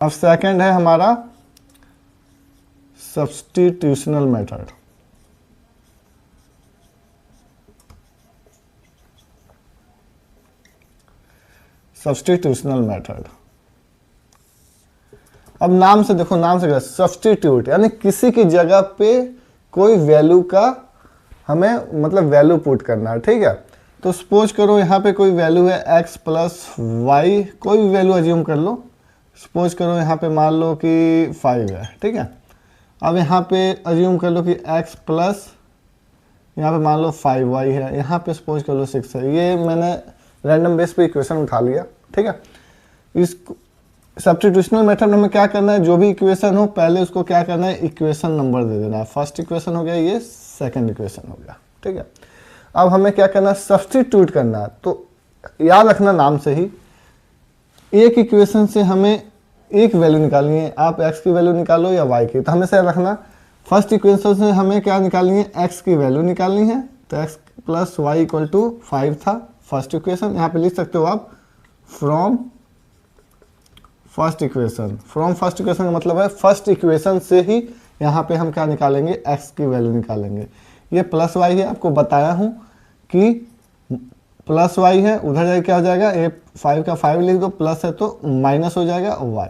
अब सेकंड है हमारा सब्स्टिट्यूशनल मेथड। सब्स्टिट्यूशनल मेथड, अब नाम से देखो, नाम से सब्स्टिट्यूट यानी किसी की जगह पे कोई वैल्यू का हमें मतलब वैल्यू पुट करना है, ठीक है। तो सपोज करो यहाँ पे कोई वैल्यू है x प्लस वाई, कोई भी वैल्यू अज्यूम कर लो। सपोज करो यहाँ पे मान लो कि 5 है, ठीक है। अब यहाँ पे अज्यूम कर लो कि x प्लस यहाँ पे मान लो 5y है, यहाँ पे सपोज कर लो 6 है। ये मैंने रैंडम बेस पे इक्वेशन उठा लिया, ठीक है। इस सब्स्टिट्यूशनल मेथड में हमें क्या करना है, जो भी इक्वेशन हो पहले उसको क्या करना है, इक्वेशन नंबर दे देना है। फर्स्ट इक्वेशन हो गया, ये सेकंड इक्वेशन हो गया, ठीक है। अब हमें क्या करना है, सब्स्टिट्यूट करना है। तो याद रखना नाम से ही, एक इक्वेशन से हमें एक वैल्यू निकालनी है। आप x की वैल्यू निकालो या y की, तो हमें से रखना फर्स्ट इक्वेशन से हमें क्या निकालनी है, x की वैल्यू निकालनी है। तो x plus y equal to 5 था फर्स्ट इक्वेशन। यहाँ पे लिख सकते हो आप from first equation. From first equation का मतलब है फर्स्ट इक्वेशन से ही यहाँ पे हम क्या निकालेंगे, x की वैल्यू निकालेंगे। ये प्लस वाई है, आपको बताया हूँ कि प्लस वाई है, उधर जाके क्या हो जाएगा, ये 5 का 5 लिख दो, प्लस है तो माइनस हो जाएगा y।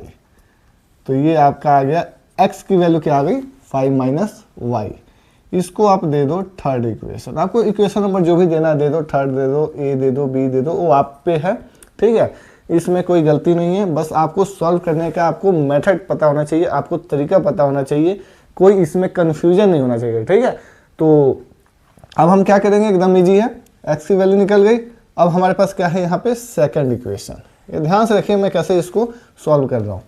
तो ये आपका आ गया x की वैल्यू क्या आ गई, 5 माइनस वाई। इसको आप दे दो थर्ड इक्वेशन। आपको इक्वेशन नंबर जो भी देना दे दो, थर्ड दे दो, a दे दो, b दे दो, वो आप पे है, ठीक है। इसमें कोई गलती नहीं है, बस आपको सॉल्व करने का आपको मेथड पता होना चाहिए, आपको तरीका पता होना चाहिए, कोई इसमें कन्फ्यूजन नहीं होना चाहिए, ठीक है। तो अब हम क्या करेंगे, एकदम इजी है, x की वैल्यू निकल गई। अब हमारे पास क्या है यहाँ पे सेकंड इक्वेशन। ये ध्यान से रखिए मैं कैसे इसको सॉल्व कर रहा हूँ।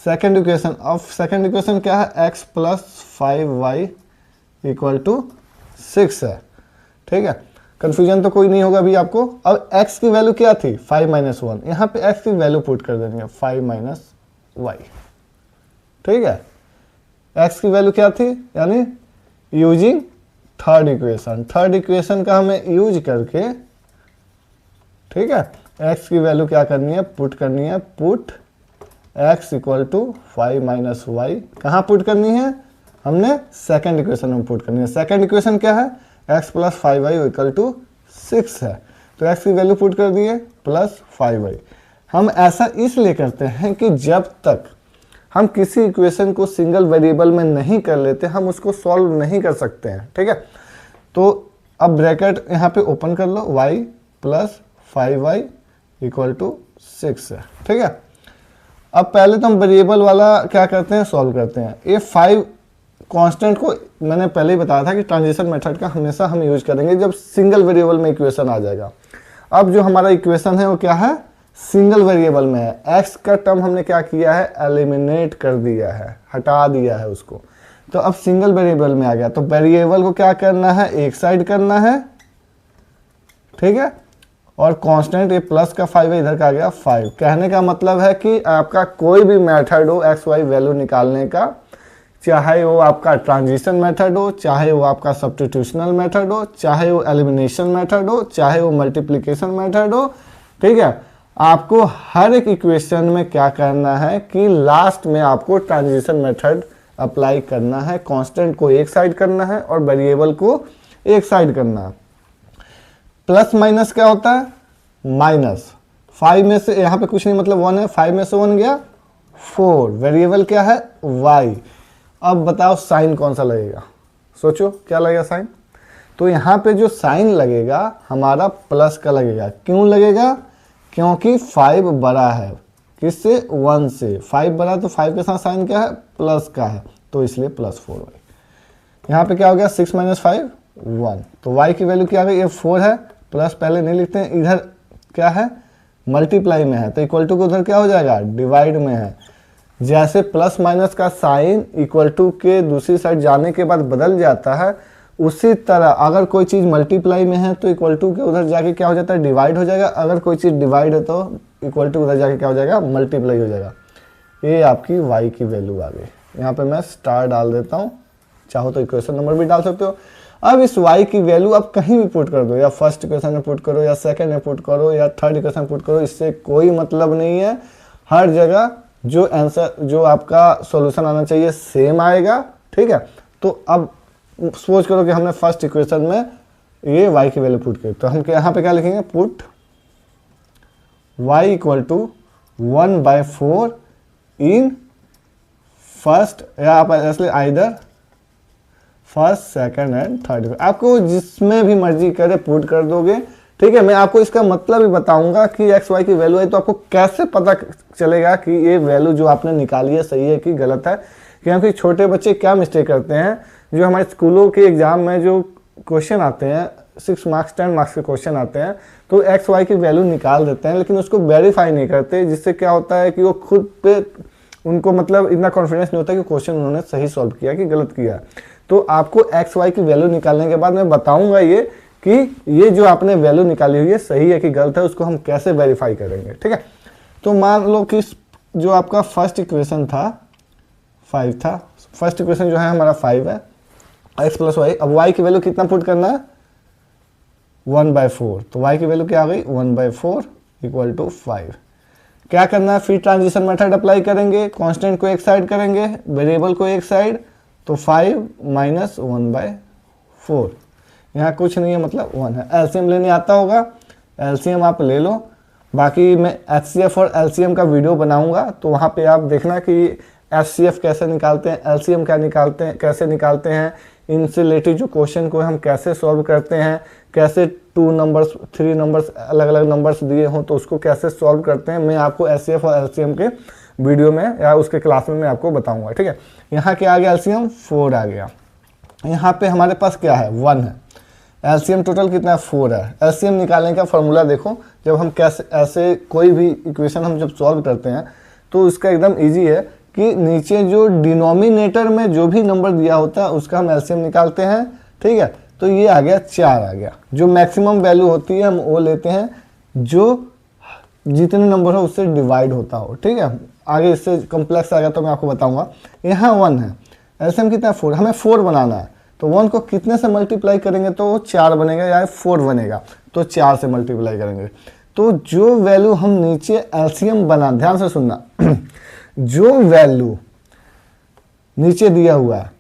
सेकंड इक्वेशन, अब सेकंड इक्वेशन क्या है, x plus 5y equal to 6 है, ठीक है। कंफ्यूजन तो कोई नहीं होगा अभी आपको। अब x की वैल्यू क्या थी, 5 माइनस 1, यहाँ पे x की वैल्यू पुट कर देंगे 5 माइनस वाई, ठीक है। x की वैल्यू क्या थी, यानी using third equation. Third equation का हमें यूज करके, ठीक है, x की वैल्यू क्या करनी है, पुट करनी है। Put x equal to 5 minus y, कहाँ पुट करनी है, हमने सेकंड इक्वेशन में पुट करनी है। सेकंड इक्वेशन क्या है, x plus 5y equal to 6 है। तो x की वैल्यू पुट कर दिए प्लस 5y। हम ऐसा इसलिए करते हैं कि जब तक हम किसी इक्वेशन को सिंगल वेरिएबल में नहीं कर लेते, हम उसको सॉल्व नहीं कर सकते हैं, ठीक है। तो अब ब्रैकेट यहाँ पे ओपन कर लो, y plus 5y equal to 6 है, ठीक है। अब पहले तो हम वेरिएबल वाला क्या करते हैं, सॉल्व करते हैं। ये 5 कांस्टेंट को मैंने पहले ही बताया था कि ट्रांजिशन मेथड का हमेशा हम यूज करेंगे जब सिंगल वेरिएबल में इक्वेशन आ जाएगा। अब जो हमारा इक्वेशन है वो क्या है, सिंगल वेरिएबल में है। x का टर्म हमने क्या किया है, एलिमिनेट कर दिया है, हटा दिया है उसको। तो अब सिंगल वेरिएबल में आ गया, तो वेरिएबल को क्या करना है, एक साइड करना है, ठीक है। और कांस्टेंट ये प्लस का 5 है, इधर का आ गया 5। कहने का मतलब है कि आपका कोई भी मेथड हो एक्स वाई वैल्यू निकालने का, चाहे वो आपका ट्रांजिशन मेथड हो, चाहे वो आपका सब्स्टिट्यूशनल मेथड हो, चाहे वो एलिमिनेशन मेथड हो, चाहे वो मल्टीप्लिकेशन मेथड हो, ठीक है। आपको हर एक इक्वेशन में क्या करना है कि लास्ट में आपको ट्रांजिशन मेथड अप्लाई करना है। कांस्टेंट को एक साइड करना है और वेरिएबल को एक साइड करना है। प्लस माइनस क्या होता है, माइनस 5 में से यहाँ पे कुछ नहीं, मतलब 1 है, 5 में से 1 गया 4। वेरिएबल क्या है, y। अब बताओ साइन कौन सा लगेगा, सोचो क्या लगेगा साइन। तो यहाँ पे जो साइन लगेगा हमारा प्लस का लगेगा। क्यों लगेगा, क्योंकि 5 बड़ा है किससे, 1 से। 5 बड़ा तो 5 के साथ साइन क्या है, प्लस का है, तो इसलिए प्लस 4y। यहाँ पे क्या हो गया, 6 माइनस 5 1। तो y की वैल्यू क्या आ गई, ये 4 है, प्लस पहले नहीं लिखते हैं, इधर क्या है मल्टीप्लाई में है, तो इक्वल टू को उधर क्या हो जाएगा, डिवाइड में है। जैसे प्लस माइनस का साइन इक्वल टू के दूसरी साइड जाने के बाद बदल जाता है, उसी तरह अगर कोई चीज़ मल्टीप्लाई में है तो इक्वल टू के उधर जाके क्या हो जाता है, डिवाइड हो जाएगा। अगर कोई चीज़ डिवाइड है तो इक्वल टू उधर जाके क्या हो जाएगा, मल्टीप्लाई हो जाएगा। ये आपकी y की वैल्यू आ गई। यहाँ पे मैं स्टार डाल देता हूँ, चाहो तो इक्वेशन नंबर भी डाल सकते हो। अब इस y की वैल्यू आप कहीं भी पुट कर दो, या फर्स्ट इक्वेशन में पुट करो, या सेकंड में पुट करो, या थर्ड इक्वेशन पुट करो, इससे कोई मतलब नहीं है। हर जगह जो आंसर जो आपका सॉल्यूशन आना चाहिए सेम आएगा। ठीक है, तो अब सपोज करो कि हमने फर्स्ट इक्वेशन में ये y की वैल्यू पुट की, तो हम यहाँ पे क्या लिखेंगे, put y equal to 1/4 in first, या आप ऐसे either first, second and third, आपको जिसमें भी मर्जी करे पुट कर दोगे। ठीक है, मैं आपको इसका मतलब भी बताऊंगा कि एक्स वाई की वैल्यू है, तो आपको कैसे पता चलेगा कि ये वैल्यू जो आपने निकाली है सही है कि गलत है। क्योंकि छोटे बच्चे क्या मिस्टेक करते हैं, जो हमारे स्कूलों के एग्जाम में जो क्वेश्चन आते हैं 6 मार्क्स 10 मार्क्स के क्वेश्चन आते हैं, तो एक्स वाई की वैल्यू निकाल देते हैं लेकिन उसको वेरीफाई नहीं करते, जिससे क्या होता है कि वो खुद पे उनको मतलब इतना कॉन्फिडेंस नहीं होता कि क्वेश्चन उन्होंने सही सॉल्व किया कि गलत किया। तो आपको एक्स वाई की वैल्यू निकालने के बाद मैं बताऊंगा ये कि ये जो आपने वैल्यू निकाली हुई है सही है कि गलत है, उसको हम कैसे वेरीफाई करेंगे। ठीक है, तो मान लो कि जो आपका फर्स्ट इक्वेशन था 5 था, फर्स्ट इक्वेशन जो है हमारा 5 है, x प्लस वाई। अब y की वैल्यू कितना पुट करना है, 1/4, तो y की वैल्यू क्या आ गई, 1/4 इक्वल टू 5। क्या करना है, फिर ट्रांजिशन मेथड अप्लाई करेंगे, कांस्टेंट को एक साइड करेंगे, वेरिएबल को एक साइड, तो 5 माइनस 1/4, यहाँ कुछ नहीं है मतलब 1 है। एलसीएम लेने आता होगा, एलसीएम आप ले लो, बाकी मैं एचसीएफ और एलसीएम का वीडियो बनाऊंगा, तो वहाँ पे आप देखना कि एचसीएफ कैसे निकालते हैं, एलसीएम क्या निकालते हैं, कैसे निकालते हैं, इनसे रिलेटेड जो क्वेश्चन को हम कैसे सॉल्व करते हैं, कैसे 2 नंबर्स 3 नंबर्स अलग अलग नंबर्स दिए हों तो उसको कैसे सॉल्व करते हैं, मैं आपको एचसीएफ और एलसीएम के वीडियो में या उसके क्लास में मैं आपको बताऊंगा। ठीक है, यहाँ क्या आ गया, एलसीएम 4 आ गया, यहाँ पे हमारे पास क्या है 1 है, एलसीएम टोटल कितना है 4 है। एलसीएम निकालने का फॉर्मूला देखो, जब हम कैसे ऐसे कोई भी इक्वेशन हम जब सॉल्व करते हैं तो इसका एकदम इजी है कि नीचे जो डिनोमिनेटर में जो भी नंबर दिया होता है उसका हम एलसीएम निकालते हैं। ठीक है, तो ये आ गया 4 आ गया, जो मैक्सिमम वैल्यू होती है हम वो लेते हैं जो जितने नंबर हो उससे डिवाइड होता हो। ठीक है, आगे इससे कॉम्प्लेक्स आ गया तो मैं आपको बताऊंगा। यहाँ 1 है, एलसीएम कितना है 4, हमें 4 बनाना है, तो 1 को कितने से मल्टीप्लाई करेंगे तो 4 बनेगा या 4 बनेगा, तो 4 से मल्टीप्लाई करेंगे। तो जो वैल्यू हम नीचे एलसीएम बना, ध्यान से सुनना जो वैल्यू नीचे दिया हुआ है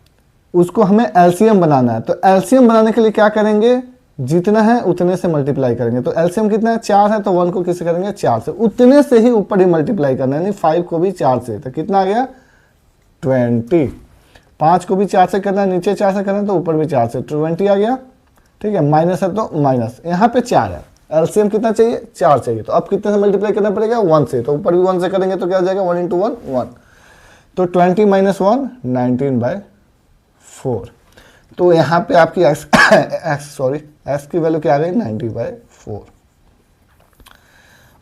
उसको हमें एलसीएम बनाना है, तो एलसीएम बनाने के लिए क्या करेंगे, जितना है उतने से मल्टीप्लाई करेंगे। तो एलसीएम कितना है 4 है, तो 1 को किससे करेंगे 4 से, उतने से ही ऊपर ही मल्टीप्लाई करना है, यानी 5 को भी 4 से, तो कितना आ गया 20। 5 को भी 4 से करना है, नीचे 4 से करना है तो ऊपर भी 4 से, 20 आ गया। ठीक है, माइनस है तो माइनस, यहाँ पे 4 है, एलसीएम कितना चाहिए 4 चाहिए, तो अब कितने से मल्टीप्लाई करना पड़ेगा 1 से, तो ऊपर भी 1 से करेंगे तो क्या हो जाएगा 1 × 1 1, तो 20 - 1 19/4। तो यहाँ पे आपकी x की वैल्यू क्या आ गई 90/4।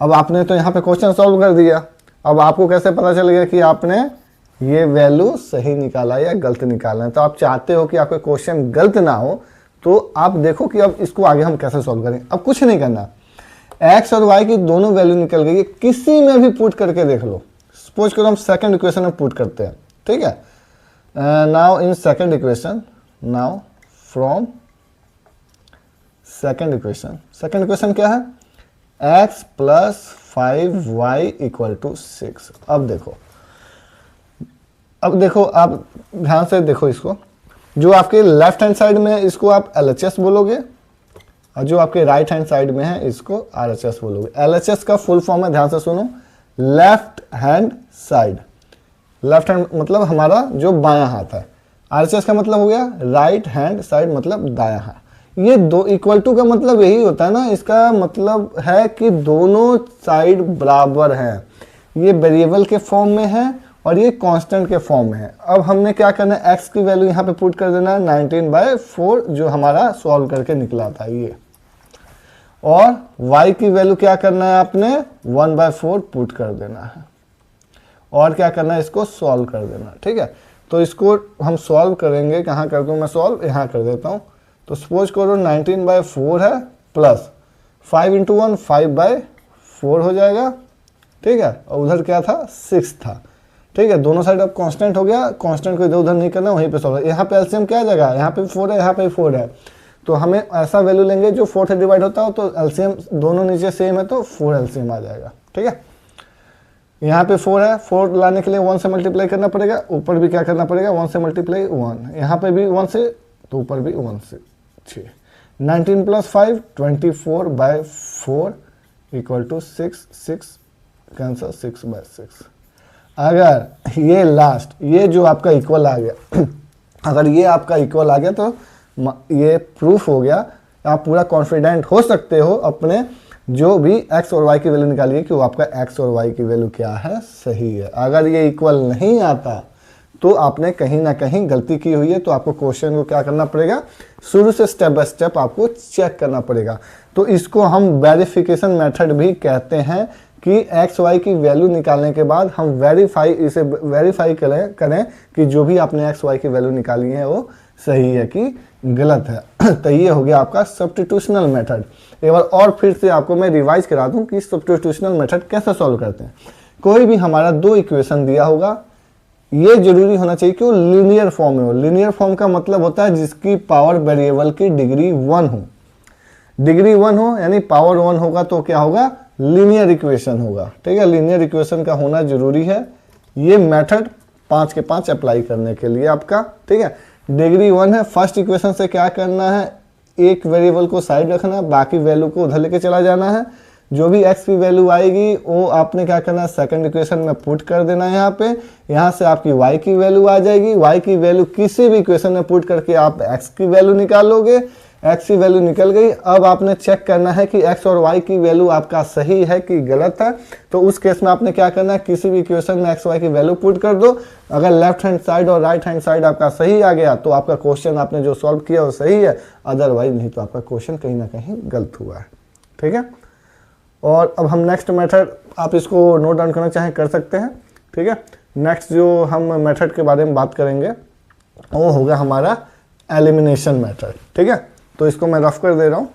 अब आपने तो यहाँ पे क्वेश्चन सॉल्व कर दिया, अब आपको कैसे पता चलेगा कि आपने ये वैल्यू सही निकाला या गलत निकाला है। तो आप चाहते हो कि आपका क्वेश्चन गलत ना हो, तो आप देखो कि अब इसको आगे हम कैसे सॉल्व करें। अब कुछ नहीं करना, x और y की दोनों वैल्यू निकल गई, किसी में भी पुट करके देख लो। सपोज करो हम सेकंड इक्वेशन में पुट करते हैं। ठीक है, now in second equation, now from second equation क्या है, x + 5y = 6। अब देखो आप ध्यान से देखो इसको, जो आपके लेफ्ट हैंड साइड में है इसको आप LHS बोलोगे, और जो आपके राइट हैंड साइड में है इसको RHS बोलोगे। LHS का फुल फॉर्म है, ध्यान से सुनो, left hand side, left hand मतलब हमारा जो बायां हाथ है, RHS का मतलब हो गया राइट हैंड साइड मतलब दायां हाथ। ये दो इक्वल टू का मतलब यही होता है ना, इसका मतलब है कि दोनों साइड बराबर हैं, ये वेरिएबल के फॉर्म में है और ये कांस्टेंट के फॉर्म में है। अब हमने क्या करना है, x की वैल्यू यहाँ पे पुट कर देना है 19/4 जो हमारा सॉल्व करके निकला था ये, और y की वैल्यू क्या करना है आपने 1/4 पुट कर देना है, और क्या करना है इसको सॉल्व कर देना। ठीक है, तो इसको हम सॉल्व करेंगे, कहाँ कर दूँ मैं सॉल्व, यहाँ कर देता हूँ। तो सपोज करो 19/4 है प्लस 5 × 1 5/4 हो जाएगा। ठीक है, और उधर क्या था 6 था। ठीक है, दोनों साइड अब कांस्टेंट हो गया, कांस्टेंट को इधर उधर नहीं करना, वहीं पे सॉल्व। यहाँ पे एलसीएम क्या जगह, यहाँ पे 4 है, यहाँ पे 4 है, तो हमें ऐसा वैल्यू लेंगे जो 4 से डिवाइड होता हो, तो एलसीएम दोनों नीचे सेम है तो 4 एलसीएम आ जाएगा। ठीक है, यहाँ पे 4 है, 4 लाने के लिए 1 से मल्टीप्लाई करना पड़ेगा, ऊपर भी क्या करना पड़ेगा 1 से मल्टीप्लाई 1, यहाँ पे भी 1 से तो ऊपर भी 1 से 6। 19 + 5 24/4 इक्वल टू 6, 6 कैंसर 6/6। अगर ये लास्ट ये जो आपका इक्वल आ गया अगर ये आपका इक्वल आ गया तो ये प्रूफ हो गया, आप पूरा कॉन्फिडेंट हो सकते हो अपने जो भी x और y की वैल्यू निकालिए कि वो आपका x और y की वैल्यू क्या है, सही है। अगर ये इक्वल नहीं आता तो आपने कहीं ना कहीं गलती की हुई है, तो आपको क्वेश्चन को क्या करना पड़ेगा, शुरू से स्टेप बाय स्टेप आपको चेक करना पड़ेगा। तो इसको हम वेरिफिकेशन मेथड भी कहते हैं कि एक्स वाई की वैल्यू निकालने के बाद हम वेरीफाई करें कि जो भी आपने एक्स वाई की वैल्यू निकाली है वो सही है कि गलत है। तो ये हो गया आपका सब्स्टिट्यूशनल मेथड। एक बार और फिर से आपको मैं रिवाइज करा दूं कि सब्स्टिट्यूशनल मेथड कैसे सॉल्व करते हैं। कोई भी हमारा 2 इक्वेशन दिया होगा, ये जरूरी होना चाहिए कि वो लीनियर फॉर्म में हो। लीनियर फॉर्म का मतलब होता है जिसकी पावर वेरिएबल की डिग्री 1 हो। डिग्री 1 हो यानी पावर 1 होगा तो क्या होगा, लीनियर इक्वेशन होगा। ठीक है, लीनियर इक्वेशन का होना जरूरी है। ये मेथड 5 के 5 अप्लाई करने के लिए आपका। ठीक है, डिग्री 1 है, फर्स्ट इक्वेशन से क्या करना है, एक वेरिएबल को साइड रखना, बाकी वैल्यू को उधर लेके चला जाना है। जो भी x की वैल्यू आएगी वो आपने क्या करना है, सेकंड इक्वेशन में पुट कर देना है। यहाँ पे यहाँ से आपकी y की वैल्यू आ जाएगी। y की वैल्यू किसी भी इक्वेशन में पुट करके आप x की वैल्यू निकालोगे। x की वैल्यू निकल गई। अब आपने चेक करना है कि x और y की वैल्यू आपका सही है कि गलत है। तो उस केस में आपने क्या करना है, किसी भी इक्वेशन में x y की वैल्यू पुट कर दो। अगर लेफ्ट हैंड साइड और राइट हैंड साइड आपका सही आ गया तो आपका क्वेश्चन आपने जो सॉल्व किया वो सही है, अदरवाइज नहीं तो आपका क्वेश्चन कहीं ना कहीं गलत हुआ है। ठीक है, और अब हम नेक्स्ट मेथड, आप इसको नोट डाउन करना चाहें कर सकते हैं। ठीक है, नेक्स्ट जो हम मेथड के बारे में बात करेंगे वो होगा हमारा एलिमिनेशन मेथड। ठीक है, तो इसको मैं रफ कर दे रहा हूँ।